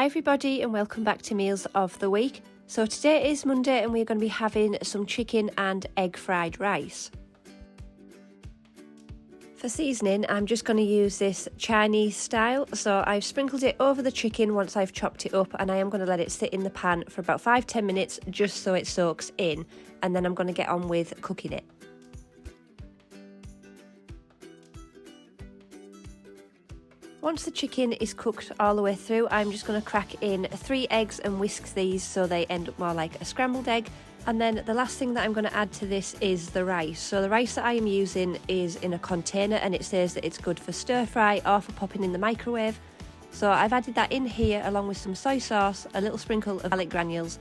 Hi everybody and welcome back to Meals of the Week. So today is Monday and we're going to be having some chicken and egg fried rice. For seasoning, I'm just going to use this Chinese style. So I've sprinkled it over the chicken once I've chopped it up, and I am going to let it sit in the pan for about 5-10 minutes just so it soaks in, and then I'm going to get on with cooking it. Once the chicken is cooked all the way through, I'm just going to crack in 3 eggs and whisk these so they end up more like a scrambled egg. And then the last thing that I'm going to add to this is the rice. So the rice that I am using is in a container, and it says that it's good for stir fry or for popping in the microwave. So I've added that in here along with some soy sauce, a little sprinkle of garlic granules,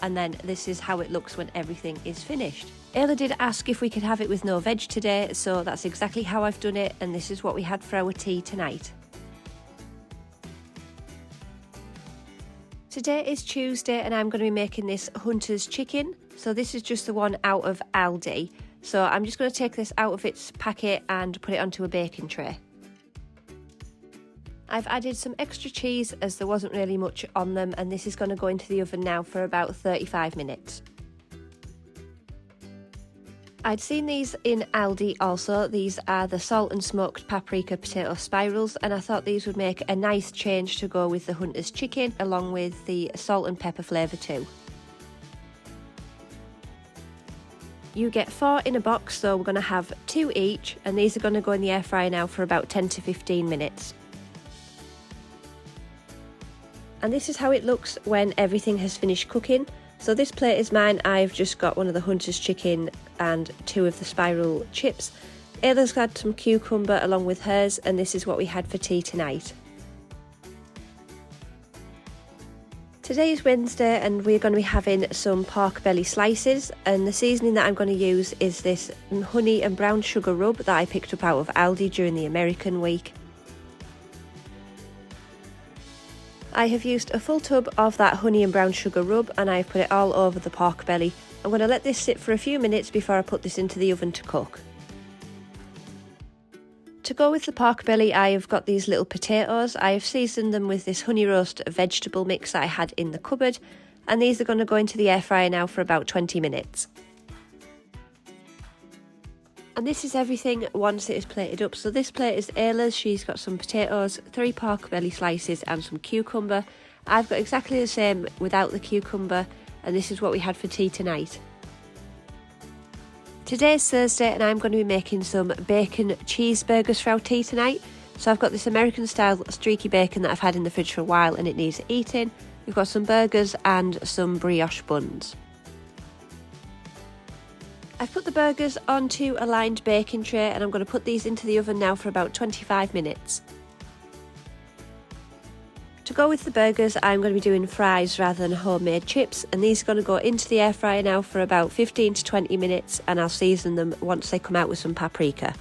and then this is how it looks when everything is finished. Ayla did ask if we could have it with no veg today, so that's exactly how I've done it, and this is what we had for our tea tonight. Today is Tuesday and I'm going to be making this Hunter's chicken. So this is just the one out of Aldi. So I'm just going to take this out of its packet and put it onto a baking tray. I've added some extra cheese as there wasn't really much on them, and this is going to go into the oven now for about 35 minutes. I'd seen these in Aldi also. These are the salt and smoked paprika potato spirals, and I thought these would make a nice change to go with the Hunter's chicken along with the salt and pepper flavour too. You get 4 in a box, so we're going to have 2 each, and these are going to go in the air fryer now for about 10 to 15 minutes. And this is how it looks when everything has finished cooking. So this plate is mine. I've just got one of the Hunter's chicken and 2 of the spiral chips. Ayla's had some cucumber along with hers, and this is what we had for tea tonight. Today is Wednesday and we're going to be having some pork belly slices, and the seasoning that I'm going to use is this honey and brown sugar rub that I picked up out of Aldi during the American week. I have used a full tub of that honey and brown sugar rub, and I've put it all over the pork belly. I'm going to let this sit for a few minutes before I put this into the oven to cook. To go with the pork belly, I have got these little potatoes. I have seasoned them with this honey roast vegetable mix that I had in the cupboard, and these are going to go into the air fryer now for about 20 minutes. And this is everything once it is plated up. So this plate is Ayla's. She's got some potatoes, 3 pork belly slices and some cucumber. I've got exactly the same without the cucumber, and this is what we had for tea tonight. Today's Thursday and I'm going to be making some bacon cheeseburgers for our tea tonight. So I've got this American style streaky bacon that I've had in the fridge for a while and it needs eating. We've got some burgers and some brioche buns. I've put the burgers onto a lined baking tray and I'm going to put these into the oven now for about 25 minutes. To go with the burgers, I'm going to be doing fries rather than homemade chips, and these are going to go into the air fryer now for about 15 to 20 minutes, and I'll season them once they come out with some paprika.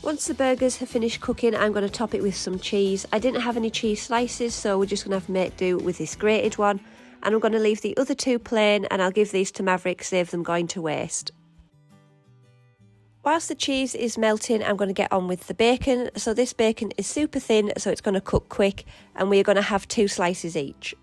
Once the burgers have finished cooking, I'm going to top it with some cheese. I didn't have any cheese slices, so we're just going to have to make do with this grated one. And I'm going to leave the other 2 plain, and I'll give these to Maverick, save them going to waste. Whilst the cheese is melting, I'm going to get on with the bacon. So this bacon is super thin, so it's going to cook quick, and we're going to have 2 slices each.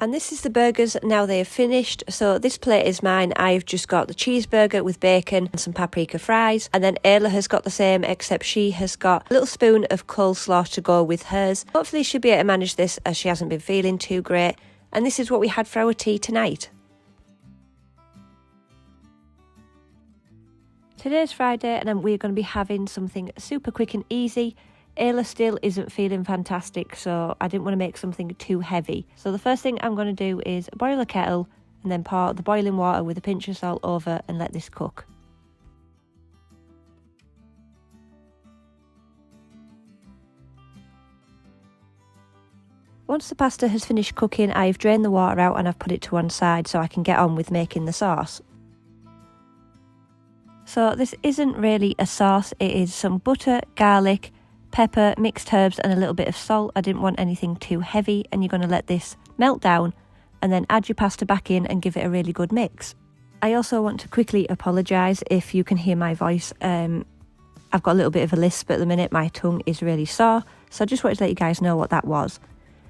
And this is the burgers now they have finished. So this plate is mine. I've just got the cheeseburger with bacon and some paprika fries. And then Ayla has got the same, except she has got a little spoon of coleslaw to go with hers. Hopefully she'll be able to manage this as she hasn't been feeling too great. And this is what we had for our tea tonight. Today's Friday and we're going to be having something super quick and easy. Ayla still isn't feeling fantastic, so I didn't want to make something too heavy. So the first thing I'm going to do is boil a kettle and then pour the boiling water with a pinch of salt over and let this cook. Once the pasta has finished cooking, I've drained the water out and I've put it to one side so I can get on with making the sauce. So this isn't really a sauce, it is some butter, garlic, pepper, mixed herbs and a little bit of salt. I didn't want anything too heavy, and you're going to let this melt down and then add your pasta back in and give it a really good mix. I also want to quickly apologise if you can hear my voice. I've got a little bit of a lisp at the minute, my tongue is really sore, so I just wanted to let you guys know what that was.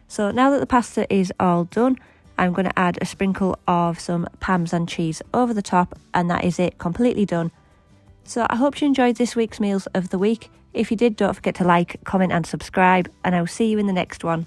So now that the pasta is all done, I'm going to add a sprinkle of some parmesan cheese over the top, and that is it, completely done. So I hope you enjoyed this week's Meals of the Week. If you did, don't forget to like, comment and subscribe, and I will see you in the next one.